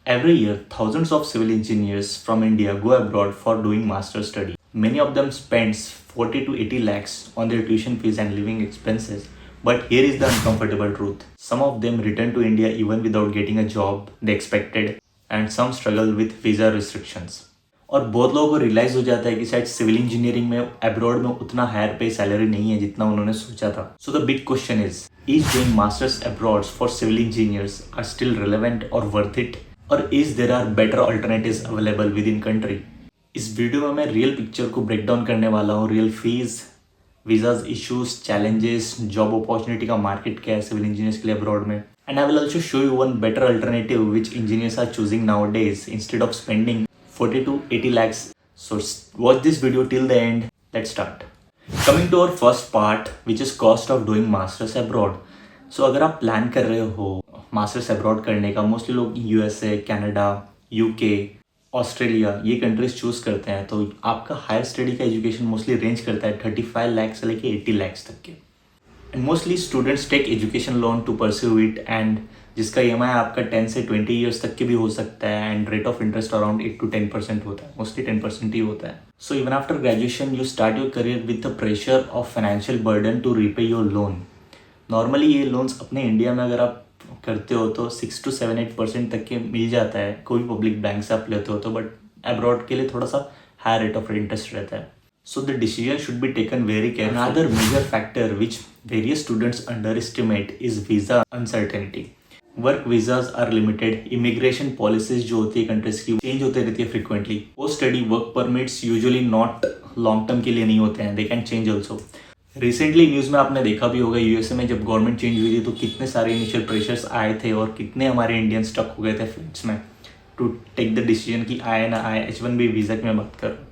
Every year, thousands of civil engineers from India go abroad for doing master study. Many of them spends 40 to 80 lakhs on their tuition fees and living expenses. But here is the uncomfortable truth. Some of them return to India even without getting a job they expected, and some struggle with visa restrictions. और बहुत लोगों को realise हो जाता है कि शायद civil engineering में अब्रॉड में उतना हायर पे सैलरी नहीं है जितना उन्होंने सोचा था. So the big question is doing masters abroad for civil engineers are still relevant और वर्थ इट, और is there are better alternatives available within country. इस वीडियो में मैं रियल पिक्चर को ब्रेक डाउन करने वाला हूँ. Real fees, visas issues, challenges, job opportunity का मार्केट क्या है सिविल इंजीनियर्स के लिए अब्रॉड में. And I will also show you one better alternative which engineers are choosing nowadays instead of spending 40 to 80 lakhs. So watch this video till the end. Let's start. Coming to our first part, which is cost of doing masters abroad. So अगर आप plan कर रहे हो masters abroad करने का, mostly लोग USA, Canada, UK, Australia ये countries choose करते हैं, तो आपका हायर स्टडी का एजुकेशन मोस्टली रेंज करता है 35 लाख से लेके 80 lakhs तक के. And mostly students take education loan to pursue it, and जिसका EMI आपका 10 से 20 ईयर्स तक के भी हो सकता है, and rate of interest around 8 to 10% होता है. मोस्टली 10% ही होता है. So even after graduation you start your career with the pressure of financial burden to repay your loan. Normally ये लोन्स अपने इंडिया में अगर आप करते हो तो 6 to 7-8% तक के मिल जाता है, कोई भी पब्लिक बैंक से आप लेते हो तो. बट अब्रॉड के लिए थोड़ा सा हाई रेट ऑफ इंटरेस्ट रहता है. So the decision should be taken very carefully. Another major factor which various students underestimate is visa uncertainty. Work visas are limited. Immigration policies जो होती है कंट्रीज की चेंज होते रहती है frequently. Post study work permits usually not long term के लिए नहीं होते हैं, they can change also. Recently news में आपने देखा भी होगा, यूएसए में जब गवर्नमेंट चेंज हुई थी तो कितने सारे इनिशियल प्रेशर्स आए थे और कितने हमारे इंडियन स्टक हो गए थे फ्लाइट्स में टू टेक द डिसीजन कि आए ना आए. H1B वीज़ा की मैं बात कर रहा हूँ.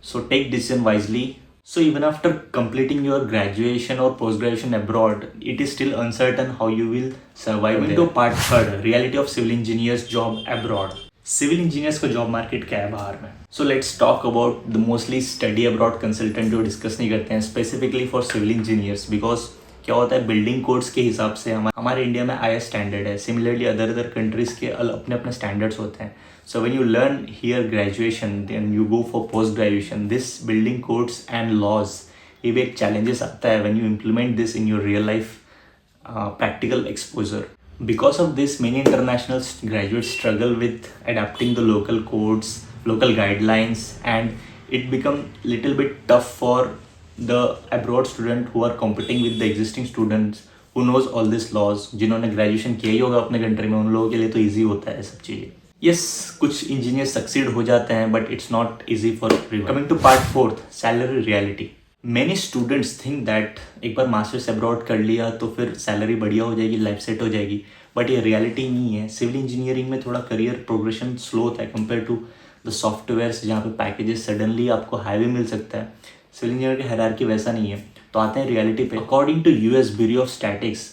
So take decision wisely. So even after completing your graduation or post-graduation abroad, it is still uncertain how you will survive. Coming to part third, reality of civil engineers job abroad. Civil engineers का job market क्या है बाहर में. So let's talk about the mostly study abroad consultant जो discuss नहीं करते हैं specifically for civil engineers. Because क्या होता है, बिल्डिंग कोड्स के हिसाब से हमारे इंडिया में IS स्टैंडर्ड है. सिमिलरली अदर कंट्रीज के अपने अपने स्टैंडर्ड्स होते हैं. So when you learn here graduation, then you go for post graduation. This building codes and laws, ये भी एक challenges आता है when you implement this in your real life practical exposure. Because of this, many international graduates struggle with adapting the local codes, local guidelines, and it become little bit tough for the abroad student who are competing with the existing students who knows all these laws. जिन्होंने graduation किया ही होगा अपने country में, उन लोगों के लिए तो easy होता है सब चीज़ें. यस, कुछ इंजीनियर सक्सीड हो जाते हैं but it's not easy for everyone. Coming to part fourth, salary reality. Many students think that एक बार मास्टर्स अब्रॉड कर लिया तो फिर सैलरी बढ़िया हो जाएगी, लाइफ सेट हो जाएगी. बट ये रियलिटी नहीं है. सिविल इंजीनियरिंग में थोड़ा करियर प्रोग्रेशन स्लो होता है कंपेयर टू द सॉफ्टवेयर्स जहाँ पे पैकेजेस सडनली आपको हाईवे मिल सकता है. सिविल इंजीनियर की हायरार्की वैसा नहीं है. तो आते हैं रियलिटी पे. According to US bureau of statics,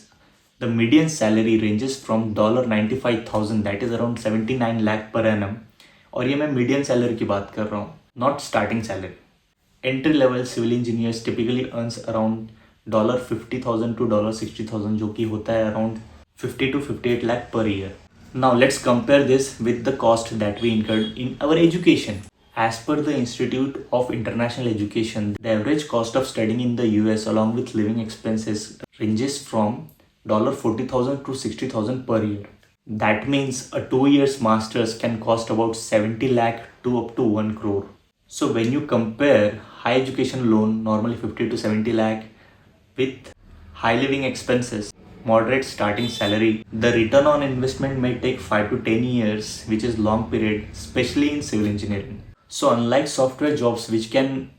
the median salary ranges from $95,000, that is around 79 lakh per annum. और ये मैं मीडियन सैलरी की बात कर रहा हूँ, not starting salary. Entry level civil engineers typically earns around $50,000 to $60,000, जो कि होता है around 50 to 58 lakh per year. Now let's compare this with the cost that we incurred in our education. As per the Institute of International Education, the average cost of studying in the US along with living expenses ranges from $40,000 to $60,000 per year. That means a 2 years master's can cost about 70 lakh to up to 1 crore. So when you compare high education loan, normally 50 to 70 lakh, with high living expenses, moderate starting salary, the return on investment may take 5 to 10 years, which is long period, especially in civil engineering. So unlike software jobs which can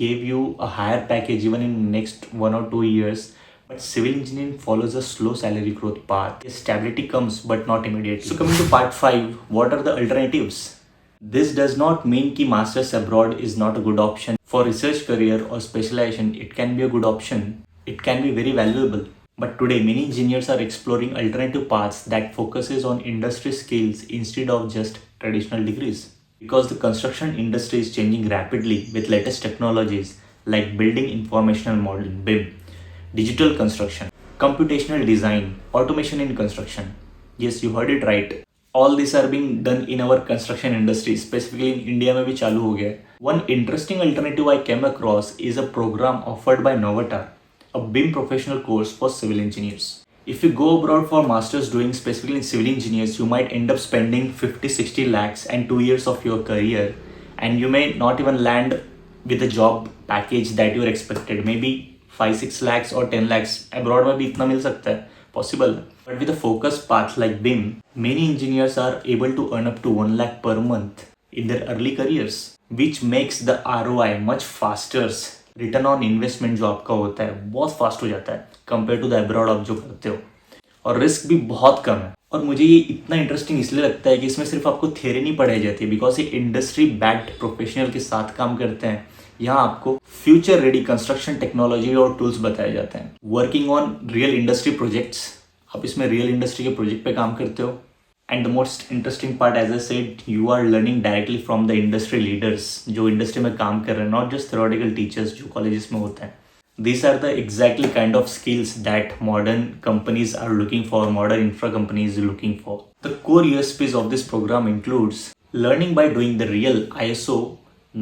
give you a higher package even in next 1 or 2 years, but civil engineering follows a slow salary growth path. Stability comes but not immediately. So coming to part 5, what are the alternatives? This does not mean कि masters abroad is not a good option. For research career or specialization, it can be a good option. It can be very valuable. But today, many engineers are exploring alternative paths that focuses on industry skills instead of just traditional degrees. Because the construction industry is changing rapidly with latest technologies like building informational modeling, BIM, digital construction, computational design, automation in construction. Yes, you heard it right. All these are being done in our construction industry, specifically in India में भी चालू हो गया है. One interesting alternative I came across is a program offered by Novatar, a BIM professional course for civil engineers. If you go abroad for masters doing specifically in civil engineers, you might end up spending 50-60 lakhs and 2 years of your career, and you may not even land with a job package that you expected. Maybe 5-6 lakhs or 10 lakhs abroad में भी इतना मिल सकता है, possible. But with a focused path like BIM, many engineers are able to earn up to 1 lakh per month in their early careers, which makes the ROI much faster. Return on investment जो आपका होता है बहुत fast हो जाता है compare to the abroad आप जो करते हो, और रिस्क भी बहुत कम है. और मुझे ये इतना इंटरेस्टिंग इसलिए लगता है कि इसमें सिर्फ आपको थियरी नहीं पढ़ाई जाती है, बिकॉज ये इंडस्ट्री बैक्ड प्रोफेशनल के साथ काम करते हैं. यहाँ आपको फ्यूचर रेडी कंस्ट्रक्शन टेक्नोलॉजी और टूल्स बताए जाते हैं. Working on real industry projects, आप इसमें रियल इंडस्ट्री के प्रोजेक्ट पे काम करते हो. And the most interesting part, as I said, you are learning directly from the industry leaders जो इंडस्ट्री में काम कर रहे हैं, नॉट जस्ट थ्योरेटिकल टीचर्स जो कॉलेजेस में होते हैं. These are the exactly kind of skills that modern companies are looking for, modern infra companies are looking for. The core USPs of this program includes learning by doing the real ISO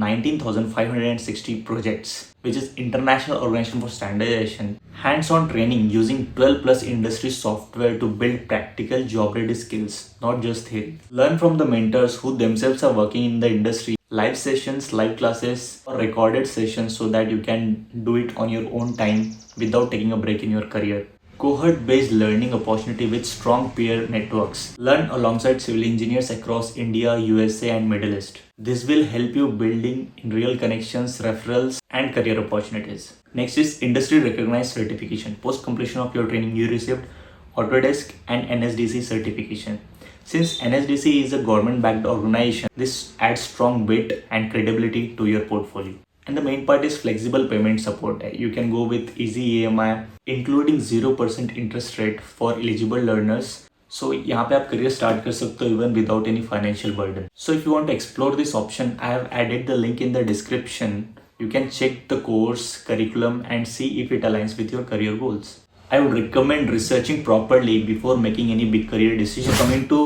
19560 projects, which is International Organization for Standardization, hands-on training using 12 plus industry software to build practical job ready skills, not just theory. Learn from the mentors who themselves are working in the industry. Live sessions, live classes, or recorded sessions so that you can do it on your own time without taking a break in your career. Cohort-based learning opportunity with strong peer networks. Learn alongside civil engineers across India, USA, and Middle East. This will help you building in real connections, referrals, and career opportunities. Next is industry recognized certification. Post completion of your training, you received Autodesk and NSDC certification. Since NSDC is a government-backed organization, this adds strong weight and credibility to your portfolio. And the main part is flexible payment support. You can go with easy EMI, including 0% interest rate for eligible learners. So यहाँ पे आप career start कर सकते हो even without any financial burden. So if you want to explore this option, I have added the link in the description. You can check the course, curriculum, and see if it aligns with your career goals. I would recommend researching properly before making any big career decision. Coming to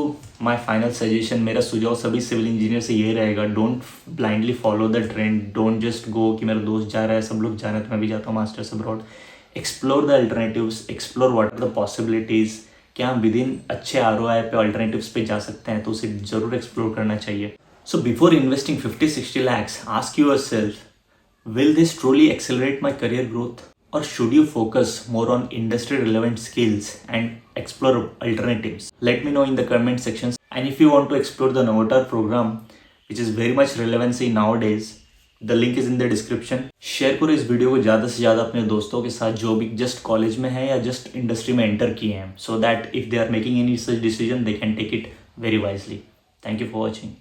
my final suggestion, मेरा सुझाव सभी civil engineer से ये रहेगा, don't blindly follow the trend. Don't just go कि मेरा दोस्त जा रहा है, सब लोग जा रहे हैं तो मैं भी जाता हूँ masters abroad. Explore the alternatives, explore what are the possibilities. क्या हम विद इन अच्छे ROI पे अल्टरनेटिव्स पे जा सकते हैं, तो उसे ज़रूर एक्सप्लोर करना चाहिए. So before investing 50-60 lakhs, ask yourself, will this truly accelerate my career growth? Or should you focus more on industry relevant skills and explore alternatives? Let me know in the comment sections. And if you want to explore the Novatar program, which is very much relevancy nowadays, the link is in the description. Share करो इस video को ज़्यादा से ज़्यादा अपने दोस्तों के साथ जो भी जस्ट कॉलेज में है या जस्ट इंडस्ट्री में एंटर किए हैं, so that if they are making any such decision, they can take it very wisely. Thank you for watching.